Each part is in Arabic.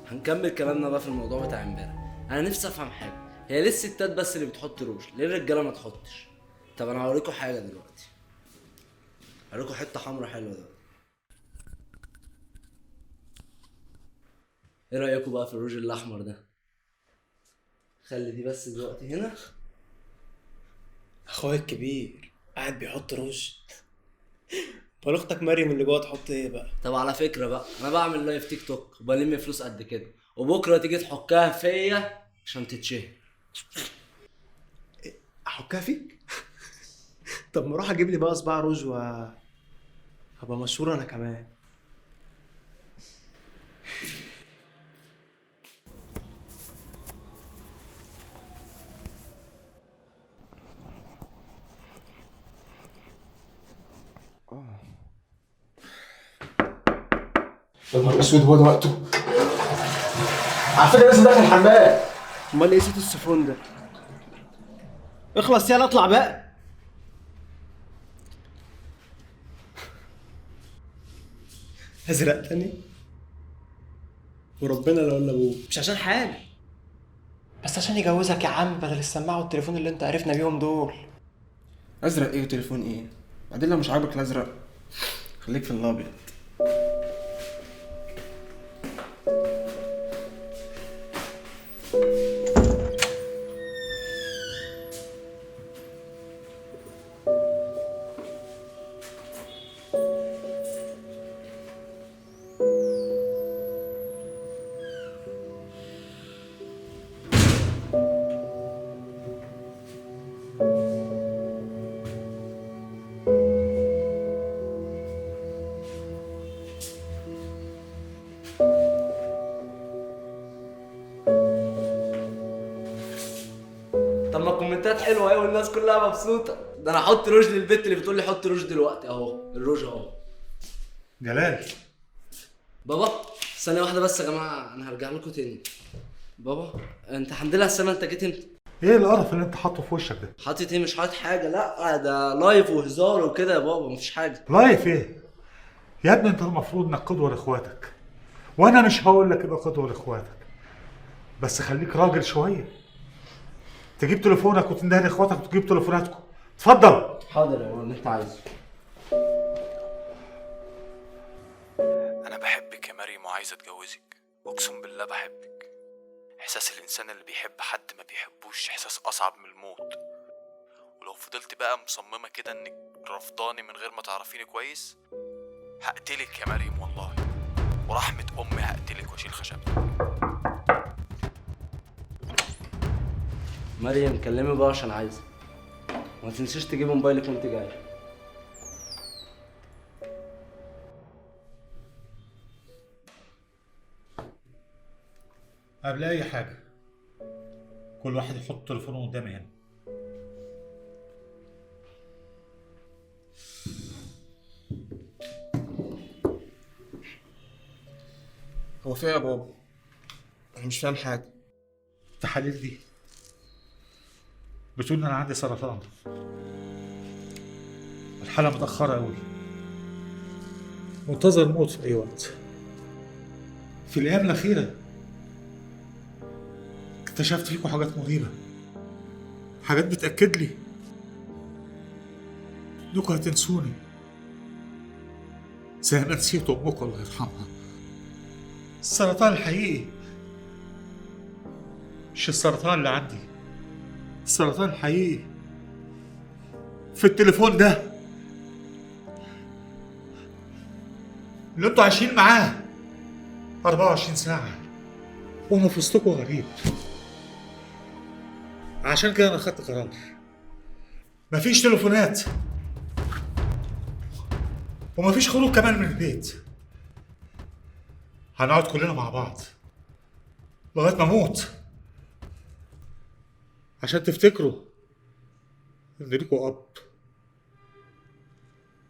هنكمل كلامنا بقى في الموضوع بتاع امبارح. انا نفسي افهم حاجه، هي ليه الستات بس اللي بتحط روج؟ ليه الرجاله ما تحطش؟ طب انا هوريكم حاجه دلوقتي، هوريكم حته حمرا حلوه دلوقتي. ايه رايكم بقى في الروج الاحمر ده؟ خلي دي بس دلوقتي هنا. اخويا الكبير قاعد بيحط روج. امال اختك مريم اللي جوه تحط ايه بقى؟ طب على فكره بقى، انا بعمل لايف تيك توك وبلم فلوس قد كده، وبكره تيجي تحكها فيا عشان تتشهر. احكها فيك؟ طب ما اروح اجيب لي بقى صباع روج هبقى مشهور انا كمان. يا نهار اسود، هو ده وقته؟ على فكره لازم داخل الحمام. امال ايه صوت السفون ده؟ اخلص يلا اطلع بقى. ازرق تاني وربنا لو الا ابوه، مش عشان حاجه، بس عشان يجوزك يا عم بدل السماعه والتليفون اللي انت عرفنا بيهم دول. ازرق ايه وتليفون ايه؟ بعدين لو مش عاجبك الازرق خليك في الابيض. طب ما الكومنتات حلوه اهي والناس كلها مبسوطه. ده انا احط روج للبت اللي بتقول لي حط روج دلوقتي، اهو الروج اهو. جلال، بابا ثانيه واحده بس يا جماعه، انا هرجع لكم تاني. بابا انت الحمد لله السنه، انت جيت امتى؟ ايه القرف اللي انت حاطه في وشك ده؟ حاطط ايه؟ مش حاطط حاجه، لا ده لايف وهزار وكده يا بابا، مفيش حاجه. لايف ايه؟ يا ابني انت المفروض انك قدوه لاخواتك، وانا مش هقول لك ابقى قدوه لاخواتك، بس خليك راجل شويه. تجيب تليفونك وتنده لاخواتك وتجيب تليفوناتكم. اتفضل. حاضر يا بابا اللي انت عايزه. أنا بحبك يا مريم وعايز أتجوزك، أقسم بالله بحبك. إحساس الإنسان اللي بيحب حد ما بيحبوش إحساس أصعب من الموت. ولو فضلت بقى مصممة كده إنك رفضاني من غير ما تعرفيني كويس، هقتلك يا مريم والله، ورحمة أمي هقتلك وأشيل خشبتك. مريم كلمي بقى عشان عايزه، ما تنسيش تجيب موبايلك وانت جاي. قبل اي حاجه كل واحد يحط تليفونه قدامي هنا. هو في ايه يا بابا؟ انا مش فاهم حاجه. التحاليل دي بتقول ان انا عندي سرطان، الحاله متاخره قوي، منتظر الموت في اي وقت. في الايام الاخيره اكتشفت فيكم حاجات مريبه، حاجات بتاكد لي انكم هتنسوني زي ما نسيت امكم الله يرحمها. السرطان الحقيقي مش السرطان اللي عندي، السرطان الحقيقي في التليفون ده اللي انتوا عايشين معاه 24 ساعة وانا في وسطكم غريب. عشان كده انا خدت قرار، مفيش تليفونات ومفيش خروج كمان من البيت. هنقعد كلنا مع بعض لغاية ما اموت. عشان تفتكروا ان ليكوا اب،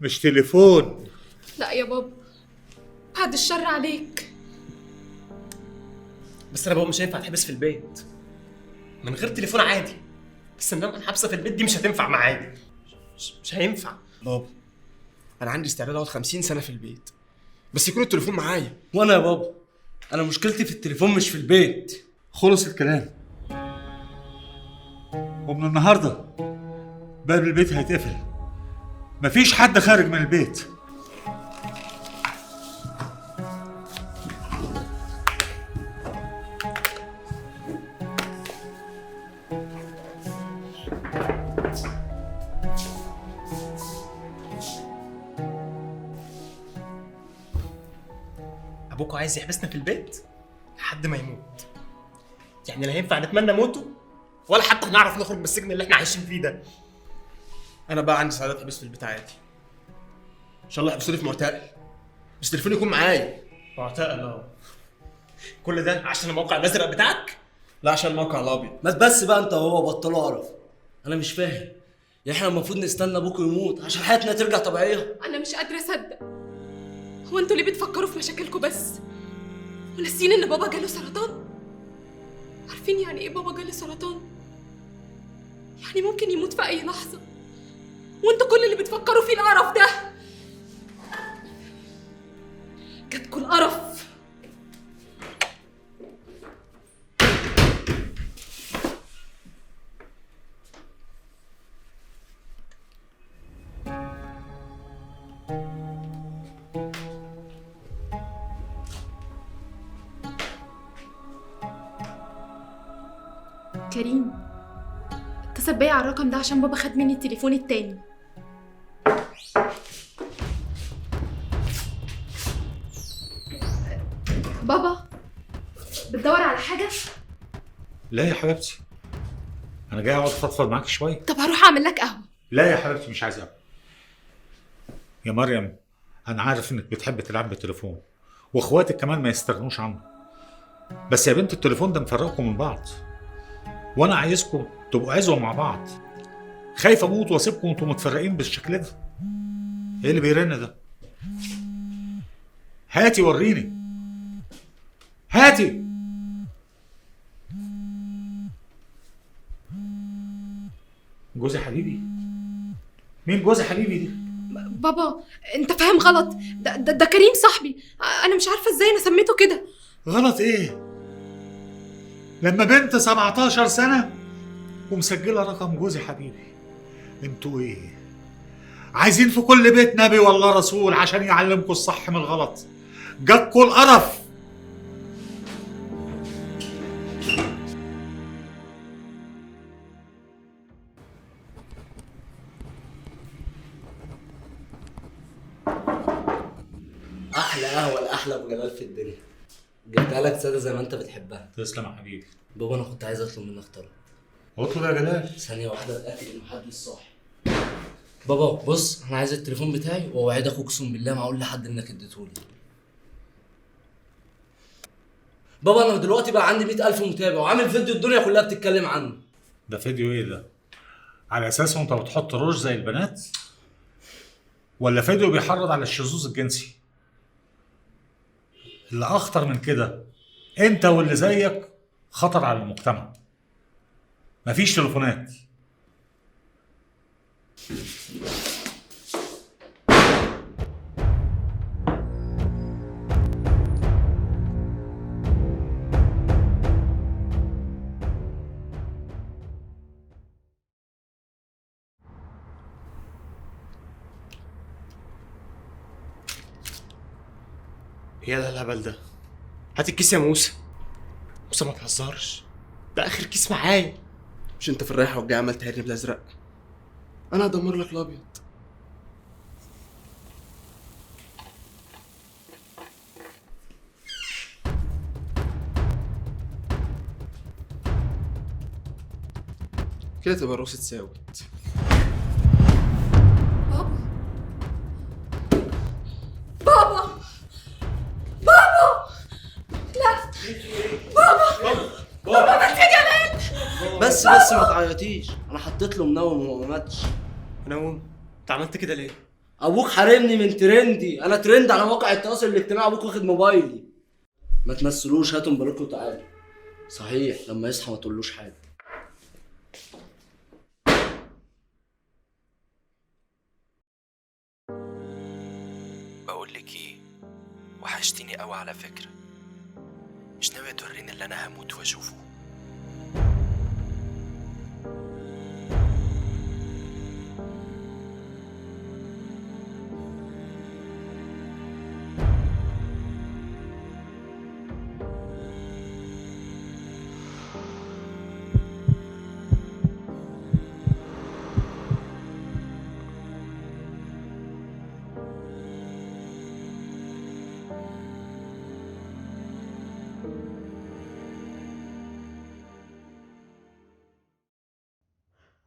مش تليفون. لا يا بابا، بعد الشر عليك. بس انا بابا مش هينفع اتحبس في البيت من غير تليفون عادي، بس انما الحبسه في البيت دي مش هتنفع معايا، مش هينفع. بابا انا عندي استعداد اقعد 50 سنه في البيت بس يكون التليفون معايا. وانا يا بابا انا مشكلتي في التليفون مش في البيت. خلص الكلام، ومن النهارده باب البيت هيتقفل، مفيش حد خارج من البيت. ابوكوا عايز يحبسنا في البيت لحد ما يموت، يعني لا هينفع نتمنى موته ولا حتى نعرف نخرج من السجن اللي احنا عايشين فيه ده. انا بقى عندي استعداد اتحبس في البيت عادي، ان شاء الله يحبسوني في معتقل بس تليفوني يكون معايا. معتقل اهو. كل ده عشان الموقع الازرق بتاعك؟ لا عشان الموقع الابيض. ما بس بقى انت وهو بطلوا قرف. انا مش فاهم، يعني احنا المفروض نستنى ابوكوا يموت عشان حياتنا ترجع طبيعيه؟ انا مش قادره اصدق. هو انتوا ليه بتفكروا في مشاكلكم بس وناسيين ان بابا جاله سرطان؟ عارفين يعني ايه بابا جاله سرطان؟ يعني ممكن يموت في اي لحظه، وانتوا كل اللي بتفكروا فيه القرف ده. جاتكوا القرف. كريم اتصل بيا على الرقم ده عشان بابا خد مني التليفون التاني. بابا بتدور على حاجة؟ لا يا حبيبتي، انا جاي اقعد افضفض معاك شويه. طب هروح اعمل لك قهوة. لا يا حبيبتي مش عايز أقعد. يا مريم انا عارف انك بتحب تلعب بالتليفون واخواتك كمان ما يستغنوش عنه، بس يا بنت التليفون ده مفرقكم من بعض، وانا عايزكم تبقوا عزوه مع بعض. خايف اموت واسيبكم وانتم متفرقين بالشكل ده. ايه اللي بيرن ده؟ هاتي وريني، هاتي. جوزي حبيبي؟ مين جوزي حبيبي دي؟ بابا انت فاهم غلط، ده كريم صاحبي. انا مش عارفة ازاي انا سميته كده. غلط ايه؟ لما بنت 17 سنة ومسجلة رقم جوزي حبيبي. انتوا ايه؟ عايزين في كل بيت نبي ولا رسول عشان يعلمكم الصح من الغلط؟ جاتكوا القرف. احلى قهوه الاحلى ابو جلال في الدنيا، جبتها لك ساده زي ما انت بتحبها. تسلم يا حبيبي. بابا انا كنت عايز اطلب منك طلب. اطلب يا جلال. ثانيه واحده اتاكد ان محدش صاحي. بابا بص انا عايز التليفون بتاعي، واوعدك اقسم بالله ما هقول لحد انك اديتهولي. بابا انا دلوقتي بقى عندي 100,000 متابع وعامل فيديو الدنيا كلها بتتكلم عنه. ده فيديو ايه ده؟ على اساسه انت بتحط روج زي البنات؟ ولا فيديو بيحرض على الشذوذ الجنسي؟ اللي اخطر من كده انت واللي زيك خطر على المجتمع. مفيش تليفونات. ايه ده الهبل ده؟ هات الكيس يا موسى. موسى ما تهزرش، ده اخر كيس معايا. مش انت في الرايحه والجايه عمال تهرني بالازرق؟ انا هدمر لك الابيض. كده تبقى الروس اتساوت. بابا بابا بابا لا بابا بابا بس يا جلال. بس بس ما تعيطيش، انا حطيت له منوم وهو ما ماتش. منوم؟ انت عملت كده ليه؟ ابوك حارمني من ترندي، انا ترند على مواقع التواصل الاجتماعي، ابوك واخد موبايلي. ما تمثلوش، هاتوا موبايلكم وتعالوا. صحيح لما يصحى ما تقولوش حاجه. بقول لك ايه، وحشتيني قوي على فكره. مش ناوي توريني اللي انا هموت واشوفه؟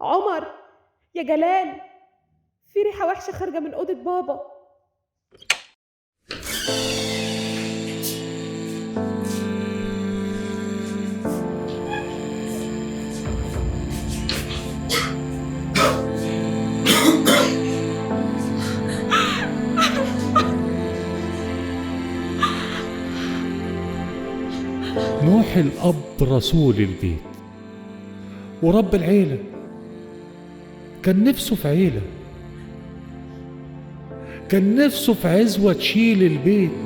عمر، يا جلال، في ريحة وحشة خارجة من أوضة بابا. نوح الأب رسول البيت ورب العيلة، كان نفسه في عيلة، كان نفسه في عزوة تشيل البيت.